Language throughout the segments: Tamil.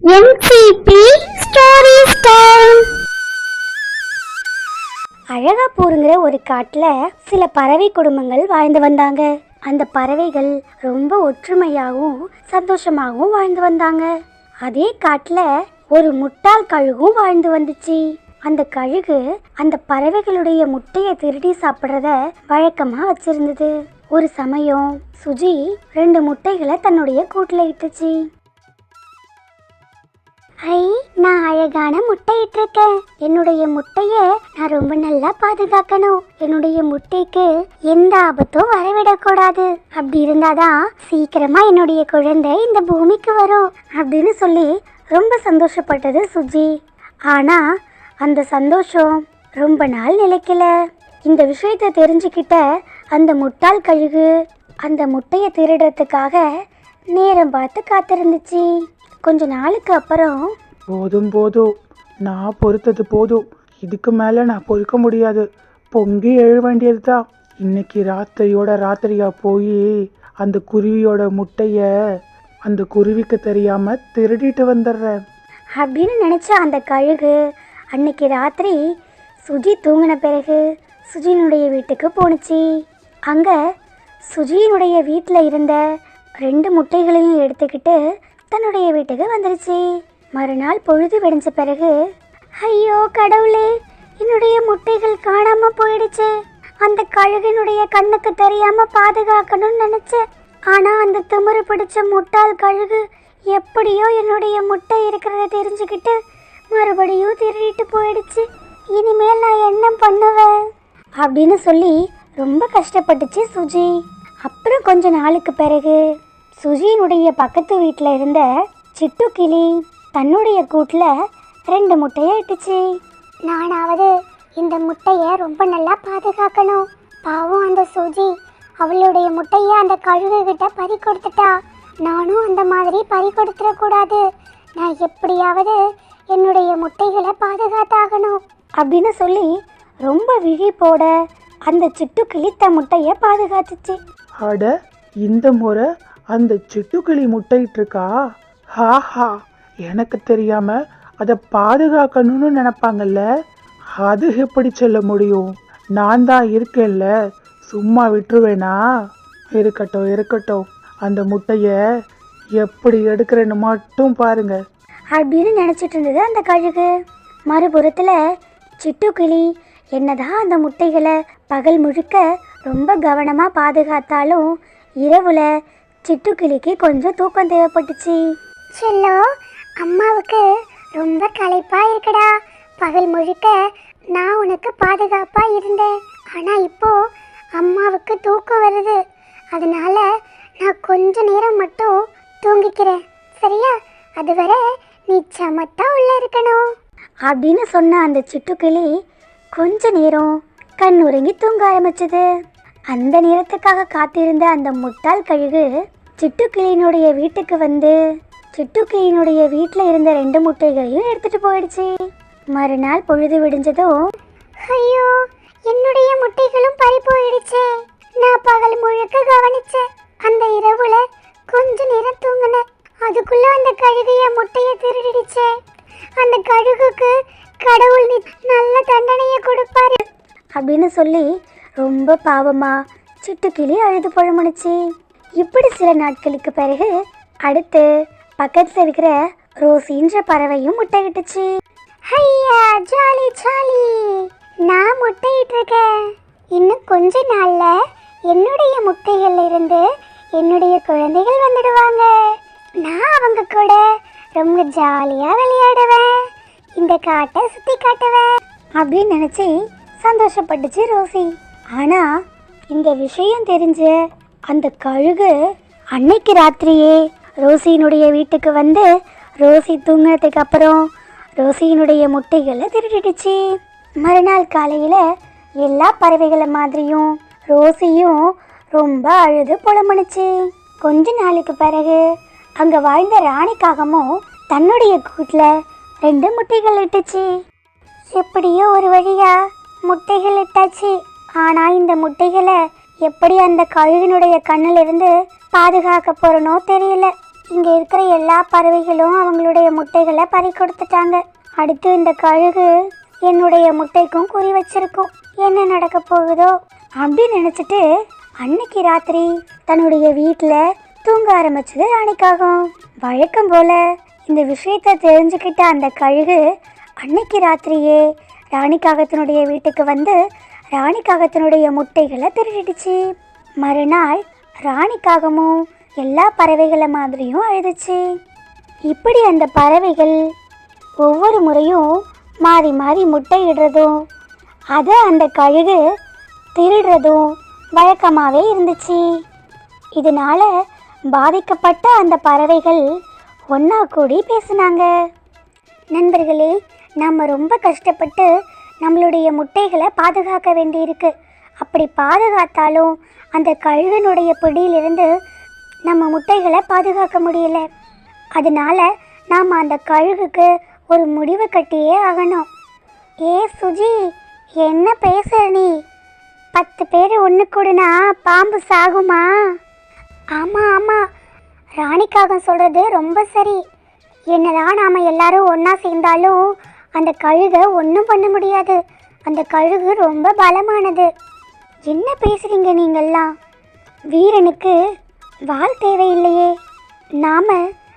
NCP stories time. அழகாப்பூருங்கிற ஒரு காட்டுல சில பறவை குடும்பங்கள் வாழ்ந்து வந்தாங்க. அந்த பறவைகள் ரொம்ப ஒற்றுமையாகவும் சந்தோஷமாகவும் வாழ்ந்து வந்தாங்க. அதே காட்டுல ஒரு முட்டாள் கழுகும் வாழ்ந்து வந்துச்சு. அந்த கழுகு அந்த பறவைகளுடைய முட்டையை திருடி சாப்பிட்றத வழக்கமா வச்சிருந்தது. ஒரு சமயம் சுஜி 2 முட்டைகளை தன்னுடைய கூட்டுல இட்டுச்சு. ஐ, நான் அழகான முட்டை இட்டிருக்கேன். என்னுடைய முட்டைய நான் ரொம்ப நல்லா பாதுகாக்கணும். என்னுடைய முட்டைக்கு எந்த ஆபத்தும் வரவிடக்கூடாது. அப்படி இருந்தாதான் சீக்கிரமா என்னுடைய குழந்தை இந்த பூமிக்கு வரும் அப்படின்னு சொல்லி ரொம்ப சந்தோஷப்பட்டது சுஜி. ஆனா அந்த சந்தோஷம் ரொம்ப நாள் நிலைக்கல. இந்த விஷயத்தை தெரிஞ்சுக்கிட்ட அந்த முட்டாள் கழுகு அந்த முட்டையை திருடுறதுக்காக நேரம் பார்த்து காத்திருந்துச்சு. கொஞ்ச நாளுக்கு அப்புறம், போதும் போதும், நான் பொறுத்தது போதும், இதுக்கு மேலே நான் பொறுக்க முடியாது, பொங்கி எழ வேண்டியது தான். இன்னைக்கு ராத்திரியா போய் அந்த குருவியோட முட்டைய அந்த குருவிக்கு தெரியாம திருடிட்டு வந்துடுறேன் அப்படின்னு நினச்ச அந்த கழுகு அன்னைக்கு ராத்திரி சுஜி தூங்கின பிறகு சுஜியினுடைய வீட்டுக்கு போணுச்சு. அங்கே சுஜியினுடைய வீட்டில் இருந்த 2 முட்டைகளையும் எடுத்துக்கிட்டு தன்னுடைய வீட்டுக்கு வந்துருச்சு. மறுநாள் பொழுது விடிஞ்ச பிறகு, ஐயோ கடவுளே, என்னுடைய முட்டைகள் காணாம போயிடுச்சு. அந்த கழுகினுடைய கண்ணுக்கு தெரியாம பாதுகாக்கணும்னு நினைச்சேன். ஆனா அந்த திமிரு பிடிச்ச முட்டாள் கழுகு எப்படியோ என்னுடைய முட்டை இருக்கிறத தெரிஞ்சுக்கிட்டு மறுபடியும் திருடிட்டு போயிடுச்சு. இனிமேல் நான் என்ன பண்ணுவேன் அப்படின்னு சொல்லி ரொம்ப கஷ்டப்பட்டுச்சு சுஜி. அப்புறம் கொஞ்ச நாளுக்கு பிறகு சுஜியினுடைய பக்கத்து வீட்டில் இருந்த சிட்டுக்கிளி தன்னுடைய கூட்டில் 2 முட்டையை இட்டுச்சு. நானாவது இந்த முட்டையை ரொம்ப நல்லா பாதுகாக்கணும். பாவம் அந்த சுஜி அவளுடைய முட்டையை அந்த கழுகு கிட்ட பறி கொடுத்துட்டா. நானும் அந்த மாதிரி பறி கொடுத்துடக்கூடாது. நான் எப்படியாவது என்னுடைய முட்டைகளை பாதுகாத்தாகணும் அப்படின்னு சொல்லி ரொம்ப விழிப்போட அந்த சிட்டுக்கிளி தன் முட்டையை பாதுகாத்துச்சு. அட, இந்த முறை அந்த சிட்டுக்கிளி முட்டையிட்டு இருக்கா? ஹாஹா, எனக்கு தெரியாம அதை பாதுகாக்கணும்னு நினைப்பாங்கல்ல, அது எப்படி சொல்ல முடியும்? நான் தான் இருக்கேன்ல, சும்மா விட்டுருவேனா? இருக்கட்டும் இருக்கட்டும், அந்த முட்டைய எப்படி எடுக்கிறேன்னு மட்டும் பாருங்க அப்படின்னு நினச்சிட்டு இருந்தது அந்த கழுகு. மறுபுறத்தில் சிட்டுக்கிளி என்னதான் அந்த முட்டைகளை பகல் முழுக்க ரொம்ப கவனமாக பாதுகாத்தாலும் இரவுல சிட்டுக்கிளிக்கு கொஞ்சம் தூக்கம் தேவைப்பட்டுச்சு. செல்லோ, அம்மாவுக்கு ரொம்ப களைப்பா இருக்குடா. பகல் முழுக்க நான் உனக்கு பாதுகாப்பா இருந்தேன். ஆனா இப்போ அம்மாவுக்கு தூக்கம் வருது. அதனால நான் கொஞ்ச நேரம் மட்டும் தூங்கிக்கிறேன், சரியா? அதுவரை நீ சமத்தா உள்ள இருக்கணும் அப்படின்னு சொன்ன அந்த சிட்டுக்கிளி கொஞ்ச நேரம் கண் உறங்கி தூங்க ஆரம்பிச்சது. அந்த நேரத்துக்காக காத்திருந்த அந்த முட்டாள் கழுகு சிட்டுக்கிளியினுடைய வீட்டுக்கு வந்து சிட்டுக்கிளியினுடைய வீட்டில் இருந்த 2 முட்டைகளையும் எடுத்துட்டு போயிடுச்சு. மறுநாள் பொழுது விடிஞ்சதும், ஐயோ, என்னுடைய முட்டைகளும் பறி போயிடுச்சு. நான் பகல் முழுக்க கவனிச்சேன். அந்த இரவுல கொஞ்ச நேரம் தூங்கினேன். அதுக்குள்ள அந்த கழுகு என் முட்டையை திருடிடுச்சே. அந்த கழுகுக்கு கடவுள் நல்ல தண்டனையை கொடுப்பாரு அப்படின்னு சொல்லி ரொம்ப பாவமா சிட்டுக்கிளி அழுது புழமுனுச்சு. இப்படி சில நாட்களுக்கு பிறகு அடுத்து பக்கத்தில் இருக்கிற ரோசின்ற பறவையும் முட்டையிட்டுச்சு. ஐயா, ஜாலி ஜாலி, நான் முட்டையிட்டு இருக்கேன். இன்னும் கொஞ்ச நாள்ல என்னுடைய முட்டைகள்ல இருந்து என்னுடைய குழந்தைகள் வந்துடுவாங்க. நான் அவங்க கூட ரொம்ப ஜாலியா விளையாடுவேன், இந்த காட்டை சுத்தி காட்டுவேன் அப்படின்னு நினைச்சு சந்தோஷப்பட்டுச்சு ரோசி. ஆனா இந்த விஷயம் தெரிஞ்ச அந்த கழுகு அன்னைக்கு ராத்திரியே ரோசியினுடைய வீட்டுக்கு வந்து ரோசி தூங்கினதுக்கு அப்புறம் ரோசியினுடைய முட்டைகளை திருடிடுச்சு. மறுநாள் காலையில் எல்லா பறவைகளை மாதிரியும் ரோசியும் ரொம்ப அழுது புலம்புனுச்சு. கொஞ்ச நாளுக்கு பிறகு அங்கே வாழ்ந்த ராணிக்காகமும் தன்னுடைய கூட்டில் 2 முட்டைகள் இட்டுச்சு. எப்படியோ ஒரு வழியா முட்டைகள் இட்டாச்சு. ஆனால் இந்த முட்டைகளை எப்படி அந்த கழுகினுடைய கண்ணிலிருந்து பாதுகாக்க போறனோ தெரியல. இங்கே இருக்கிற எல்லா பறவைகளும் அவங்களுடைய முட்டைகளை பறி கொடுத்துட்டாங்க. அடுத்து இந்த கழுகு என்னுடைய முட்டைக்கும் குறி வச்சிருக்கும். என்ன நடக்க போகுதோ அப்படின்னு நினச்சிட்டு அன்னைக்கு ராத்திரி தன்னுடைய வீட்டில் தூங்க ஆரம்பிச்சது ராணிக்காகம். வழக்கம் போல இந்த விஷயத்தை தெரிஞ்சுக்கிட்ட அந்த கழுகு அன்னைக்கு ராத்திரியே ராணிக்காகத்தினுடைய வீட்டுக்கு வந்து ராணிக்காகத்தினுடைய முட்டைகளை திருடிடுச்சு. மறுநாள் ராணிக்காகமும் எல்லா பறவைகளை மாதிரியும் அழுதுச்சு. இப்படி அந்த பறவைகள் ஒவ்வொரு முறையும் மாறி மாறி முட்டையிடுறதும் அதை அந்த கழுகு திருடுறதும் வழக்கமாகவே இருந்துச்சு. இதனால பாதிக்கப்பட்ட அந்த பறவைகள் ஒன்றா கூடி பேசினாங்க. நண்பர்களே, நம்ம ரொம்ப கஷ்டப்பட்டு நம்மளுடைய முட்டைகளை பாதுகாக்க வேண்டியிருக்கு. அப்படி பாதுகாத்தாலும் அந்த கழுகனுடைய பிடியிலிருந்து நம்ம முட்டைகளை பாதுகாக்க முடியல. அதனால நாம் அந்த கழுகுக்கு ஒரு முடிவு கட்டியே ஆகணும். ஏ சுஜி, என்ன பேசுற நீ? 10 பேர் ஒன்று கூடனா பாம்பு சாகுமா? ஆமாம் ஆமாம், ராணிக்காகம் சொல்கிறது ரொம்ப சரி. என்னதான் நாம் எல்லாரும் ஒன்றா சேர்ந்தாலும் அந்த கழுகை ஒன்றும் பண்ண முடியாது. அந்த கழுகு ரொம்ப பலமானது. என்ன பேசுகிறீங்க நீங்கள்லாம்? வீரனுக்கு வாள் தேவையில்லையே. நாம்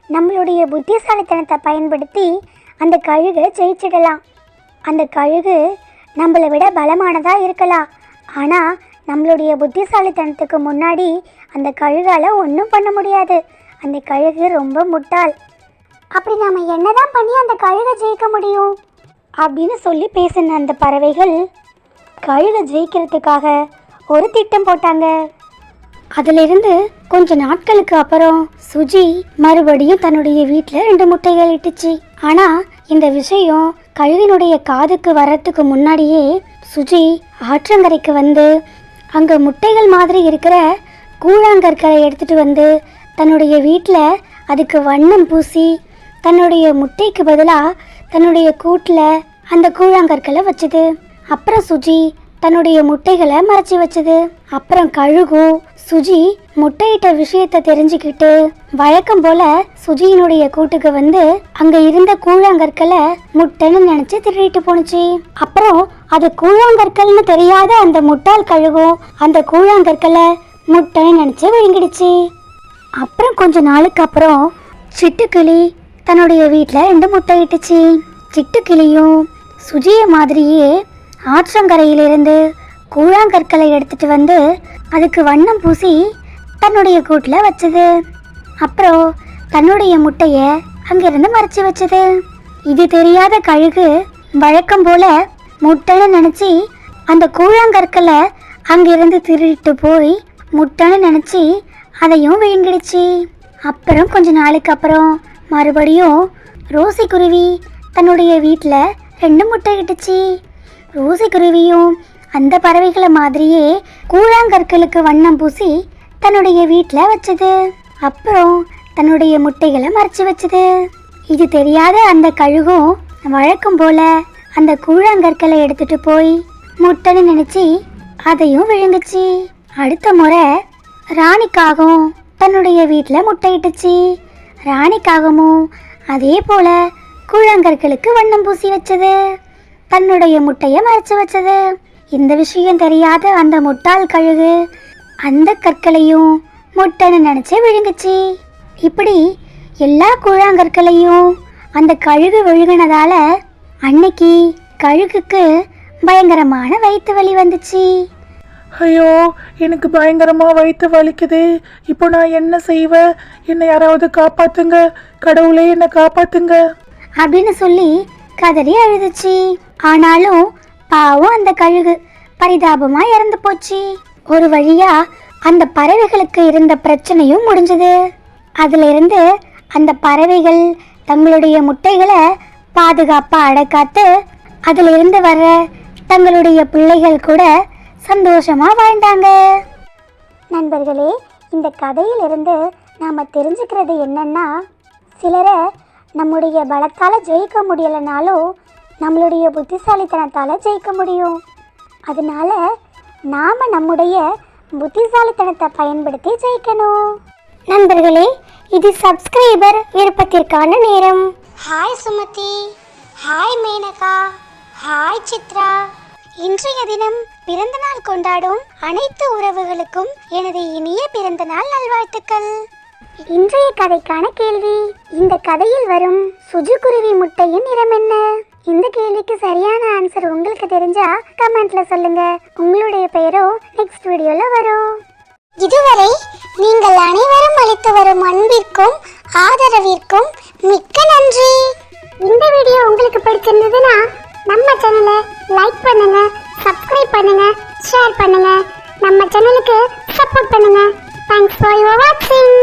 நம்மளுடைய புத்திசாலித்தனத்தை பயன்படுத்தி அந்த கழுகை ஜெயிச்சிடலாம். அந்த கழுகு நம்மளை விட பலமானதாக இருக்கலாம், ஆனால் நம்மளுடைய புத்திசாலித்தனத்துக்கு முன்னாடி அந்த கழுகால் ஒன்றும் பண்ண முடியாது. அந்த கழுகு ரொம்ப முட்டாள். அப்படி நாம் என்னதான் பண்ணி அந்த கழுகை ஜெயிக்க முடியும் அப்படின்னு சொல்லி பேசின அந்த பறவைகள் கழுகை ஜெயிக்கிறதுக்காக ஒரு திட்டம் போட்டாங்க. அதிலிருந்து கொஞ்ச நாட்களுக்கு அப்புறம் சுஜி மறுபடியும் தன்னுடைய வீட்டில் 2 முட்டைகள் இட்டுச்சு. ஆனால் இந்த விஷயம் கழுகினுடைய காதுக்கு வர்றதுக்கு முன்னாடியே சுஜி ஆற்றங்கரைக்கு வந்து அங்கே முட்டைகள் மாதிரி இருக்கிற கூழாங்கற்களை எடுத்துகிட்டு வந்து தன்னுடைய வீட்டில் அதுக்கு வண்ணம் பூசி தன்னுடைய முட்டைக்கு பதிலாக தன்னுடைய கூட்டில் அந்த கூழாங்கற்களை வச்சுது. அப்புறம் சுஜி தன்னுடைய முட்டைகளை மறைச்சி வச்சது. அப்புறம் கழுகும் சுஜி முட்டையிட்ட விஷயத்தை தெரிஞ்சுக்கிட்டு வழக்கம் போல சுஜியினுடைய கூட்டுக்கு வந்து அங்க இருந்த கூழாங்கற்களை முட்டைன்னு நினைச்சு திருடிட்டு போனுச்சு. அப்புறம் அது கூழாங்கற்கள்னு தெரியாத அந்த முட்டாள் கழுகும் அந்த கூழாங்கற்களை முட்டைன்னு நினைச்சு விழுங்கிடுச்சு. அப்புறம் கொஞ்ச நாளுக்கு அப்புறம் சிட்டுக்கிளி தன்னுடைய வீட்டில் 2 முட்டை இட்டுச்சு. சிட்டுக்கிளியும் சுஜிய மாதிரியே ஆற்றங்கரையிலிருந்து கூழாங்கற்களை எடுத்துட்டு வந்து அதுக்கு வண்ணம் பூசி தன்னுடைய கூட்டில் வச்சது. அப்புறம் தன்னுடைய முட்டையை அங்கிருந்து மறைச்சி வச்சது. இது தெரியாத கழுகு வழக்கம் போல முட்டைன்னு நினச்சி அந்த கூழாங்கற்களை அங்கிருந்து திருடிட்டு போய் முட்டைன்னு நினச்சி அதையும் விழுங்கிடுச்சு. அப்புறம் கொஞ்ச நாளுக்கு அப்புறம் மறுபடியும் ரோசி குருவி தன்னுடைய வீட்டில் 2 முட்டை இட்டுச்சு. ரோசி குருவியும் அந்த பறவைகளை மாதிரியே கூழாங்கற்களுக்கு வண்ணம் பூசி தன்னுடைய வீட்டில் வச்சது. அப்புறம் தன்னுடைய முட்டைகளை மறைச்சி வச்சது. இது தெரியாத அந்த கழுகும் வழக்கம் போல அந்த கூழாங்கற்களை எடுத்துட்டு போய் முட்டைன்னு நினச்சி அதையும் விழுங்குச்சு. அடுத்த முறை ராணிக்காகவும் தன்னுடைய வீட்டில் முட்டையிட்டுச்சு. ராணிக்காகமும் அதே போல கூழாங்கற்களுக்கு வண்ணம் பூசி வச்சது. தன்னுடைய முட்டையை மறைச்சு வச்சது. இந்த விஷயம் தெரியாத அந்த முட்டாள் கழுகு அந்த கற்களையும் முட்டைன்னு நினச்சி விழுங்குச்சு. இப்படி எல்லா கூழாங்கற்களையும் அந்த கழுகு விழுங்கினதால அன்னைக்கு கழுகுக்கு பயங்கரமான வயிற்று வலி வந்துச்சு. ஐயோ, எனக்கு பயங்கரமாக வயிற்று வலிக்குது. இப்போ நான் என்ன செய்வேன்? என்னை யாராவது காப்பாத்துங்க, கடவுளே என்னை காப்பாத்துங்க அப்படின்னு சொல்லி கதறி அழுதுச்சு. ஆனாலும் பாவம் அந்த கழுகு பரிதாபமா இறந்து போச்சு. ஒரு வழியா அந்த பறவைகளுக்கு இருந்த பிரச்சனையும் முடிஞ்சது. அதிலிருந்து அந்த பறவைகள் தங்களுடைய முட்டைகளை பாதுகாப்பா அடைக்காத்து அதிலிருந்து வர்ற தங்களுடைய பிள்ளைகள் கூட சந்தோஷமா வாழ்ந்தாங்க. நண்பர்களே, இந்த கதையிலிருந்து நாம தெரிஞ்சுக்கிறது என்னன்னா, சிலரை நம்முடைய பலத்தால் ஜெயிக்க முடியலைனாலும் நம்மளுடைய புத்திசாலித்தனத்தால் ஜெயிக்க முடியும். அதனால நாம் நம்முடைய புத்திசாலித்தனத்தை பயன்படுத்தி ஜெயிக்கணும். நண்பர்களே, இது சப்ஸ்கிரைபர் விருப்பத்திற்கான நேரம். Hi Sumathi, hi Menaka, hi Chitra. இன்றைய தினம் பிறந்தநாள் கொண்டாடும் அனைத்து உறவுகளுக்கும் எனது இனிய பிறந்தநாள் நல்வாழ்த்துக்கள். இன்றைய கதைக்கான கேள்வி: இந்த கதையில் வரும் சுஜுக்குருவி முட்டையின் நிறம் என்ன? இந்த கேள்விக்கு சரியான ஆன்சர் உங்களுக்கு தெரிஞ்சா கமெண்ட்ல சொல்லுங்க. உங்களுடைய பெயரும் நெக்ஸ்ட் வீடியோல வரும். இதுவரை நீங்கள் அனைவரும் அளித்து வரும் அன்பிற்கும் ஆதரவிற்கும் மிக்க நன்றி. இந்த வீடியோ உங்களுக்கு பிடிச்சிருந்ததுன்னா நம்ம சேனலை லைக் பண்ணுங்க, சப்ஸ்கிரைப் பண்ணுங்க, ஷேர் பண்ணுங்க. நம்ம சேனலுக்கு சப்போர்ட் பண்ணுங்க. தேங்க்ஸ் ஃபார் யுவர் வாட்சிங்.